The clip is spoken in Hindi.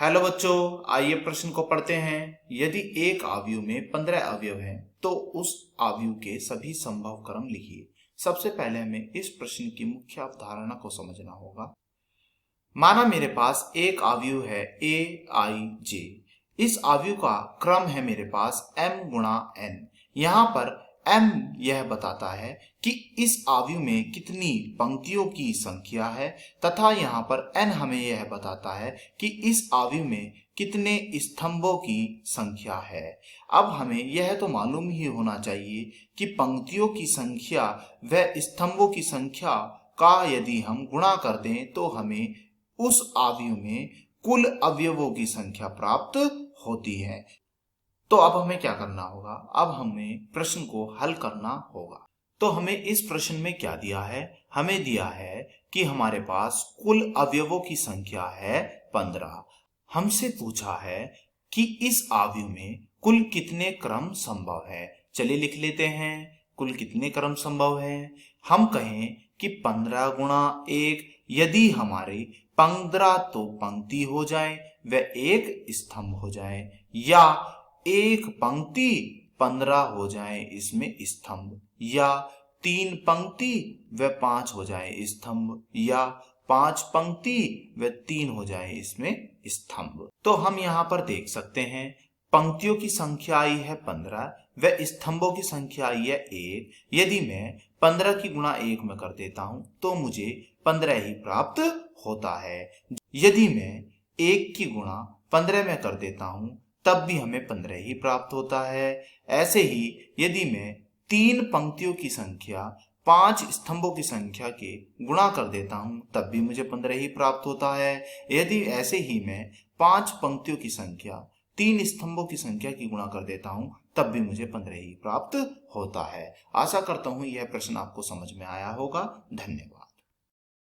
हेलो बच्चों, आइए प्रश्न को पढ़ते हैं। यदि एक आव्यूह में 15 अवयव हैं, तो उस आव्यूह के सभी संभव क्रम लिखिए। सबसे पहले हमें इस प्रश्न की मुख्य अवधारणा को समझना होगा। माना मेरे पास एक आव्यूह है AIJ। इस आव्यूह का क्रम है मेरे पास m गुणा n। यहाँ पर m यह बताता है कि इस आव्यूह में कितनी पंक्तियों की संख्या है, तथा यहाँ पर n हमें यह बताता है कि इस आव्यूह में कितने स्तंभों की संख्या है। अब हमें यह तो मालूम ही होना चाहिए कि पंक्तियों की संख्या व स्तंभों की संख्या का यदि हम गुणा कर दें तो हमें उस आव्यूह में कुल अवयवों की संख्या प्राप्त होती है। तो अब हमें क्या करना होगा? अब हमें प्रश्न को हल करना होगा। तो हमें इस प्रश्न में क्या दिया है? हमें दिया है कि हमारे पास कुल अवयवों की संख्या है 15। हमसे पूछा है कि इस आव्यूह में कुल कितने क्रम संभव है। चलिए लिख लेते हैं, कुल कितने क्रम संभव है। हम कहें कि 15 गुणा 1, यदि हमारे 15 तो पंक्ति हो जाए व एक स्तंभ हो जाए, या एक पंक्ति 15 हो जाए इसमें स्तंभ, या 3 पंक्ति व 5 हो जाए स्तंभ, या 5 पंक्ति व 3 हो जाए इसमें स्तंभ। तो हम यहाँ पर देख सकते हैं पंक्तियों की संख्या आई है 15 व स्तंभों की संख्या आई है 1। यदि मैं 15 की गुणा 1 में कर देता हूं तो मुझे 15 ही प्राप्त होता है। यदि मैं 1 की गुणा 15 में कर देता हूं तब भी हमें 15 ही प्राप्त होता है। ऐसे ही यदि मैं 3 पंक्तियों की संख्या 5 स्तंभों की संख्या के गुणा कर देता हूं तब भी मुझे 15 ही प्राप्त होता है। यदि ऐसे ही मैं 5 पंक्तियों की संख्या 3 स्तंभों की संख्या की गुणा कर देता हूं तब भी मुझे 15 ही प्राप्त होता है। आशा करता हूं यह प्रश्न आपको समझ में आया होगा। धन्यवाद।